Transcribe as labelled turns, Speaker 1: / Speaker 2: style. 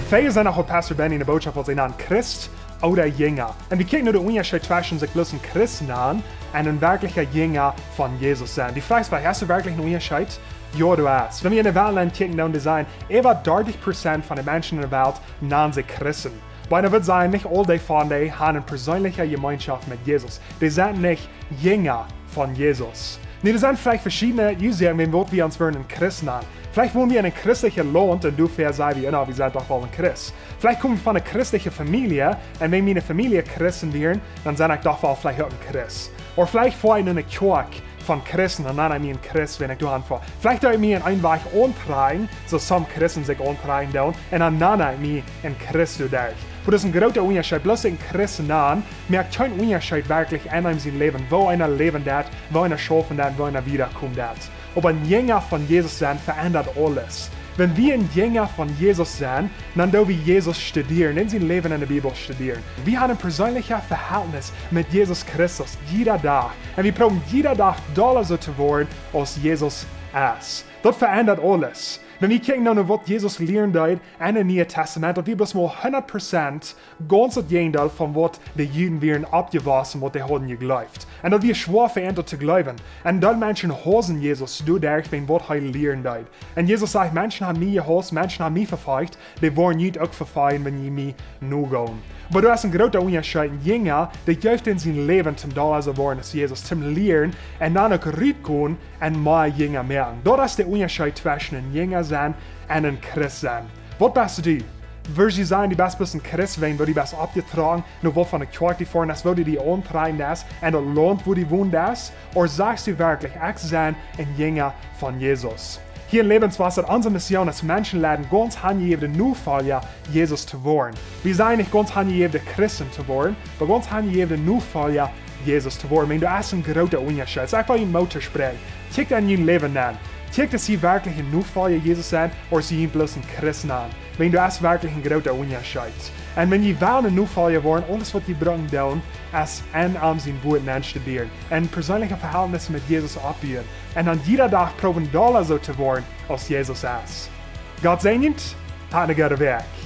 Speaker 1: Viele zijn nog wat Pastor Benny in de boodschap wat zijn aan Christ oder Jünger. En we kijken naar de onderscheid tussen zich bloß een Christen aan en een werkelijke Jünger van Jezus zijn. Die vraag is, hast du wirklich een onderscheid? Ja, du hast. Wenn wir in der Welt kijken naar de zijn, etwa 30% van de mensen in de wereld namen zich Christen. Bijna wird sein, nicht all die von denen haben eine persönliche Gemeinschaft mit Jesus. Die sind nicht Jünger von Jesus. Nee, das sind vielleicht verschiedene User, wenn wir uns einen Christen an. Vielleicht wohnen wir in einer christlichen Land und du fährst wie, wir sind doch wohl ein Christ. Vielleicht kommen wir von einer christlichen Familie und wenn meine Familie Christen wären, dann sind ich doch wohl vielleicht auch ein Christ. Oder vielleicht fahre ich in eine Kirche von Christen und dann bin ich ein Christ, wenn ich da anfahre. Vielleicht habe ich mich ein Weg antreiben, so some Christen sich antreiben tun, und dann nenne ich mich ein Christ durch. Aber das ist ein großer Unterschied. Bloß ein Christen an, merkt kein Unterschied wirklich in seinem Leben, wo einer leben hat, wo einer schaffen hat, wo einer wiederkommt hat. Aber ein Jünger von Jesus sein verändert alles. Wenn wir ein Jünger von Jesus sind, dann dürfen wir Jesus studieren, in sein Leben in der Bibel studieren. Wir haben ein persönliches Verhältnis mit Jesus Christus, jeder Tag. Und wir brauchen jeder Tag doller so zu werden, als Jesus ist. Das verändert alles. Wenn wir kijken naar wat Jesus leert in het Nieuwe Testament, dat we bloß mal 100% ganz het Gegenteil von wat de Juden wären abgewassen, wat die hadden geglaubt. En dat wir schwer verändert zu glauben. Und dann Menschen hassen Jesus, du derch, wenn wat er leert. Und Jesus sagt, Menschen haben mich gehasst, Menschen haben mich verfeigt, die wollen nicht auch verfeigen, wenn sie mich nur gehen. Aber du hast einen großen Unterschied. Ein Jünger, der gibt in sein Leben zum Dauer zu werden als Jesus, zum Lehren und dann auch rausgehen und mehr Jünger werden. Das ist der Unterschied zwischen ein Jünger sein und ein Christ sein. Was bist du? Würdest du sagen, du bist ein Christ, wenn du bist abgetragen, nur wo von der Kirche fahren, das wo du die antreiben das und das Land, wo du wohnst das? Oder sagst du wirklich, ich sein ein Jünger von Jesus? Hier in Lebenswasser, unsere Mission ist, Menschen lernen, ganz handjebende Nachfolger Jesus zu werden. Wir sind nicht ganz handjebende Christen zu werden, aber ganz handjebende Nachfolger Jesus zu werden. Wenn du hast einen großen Unterschied, sag mal in Mutter sprechen, check dein Leben an. Check, dass sie wirklich ein Nachfolger Jesus sind, oder sie ihn bloß ein Christen an. Wenn du hast wirklich einen großen Unterschied. Und wenn die wollen ein Nachfolger werden, alles was die brauchen tun, ist ein sein Wort anstudieren. Ein persönliches Verhältnis mit Jesus abbauen. Und dann jeder Tag proben, doller so zu werden, als Jesus ist. Gott segnet, hat eine gute Weg.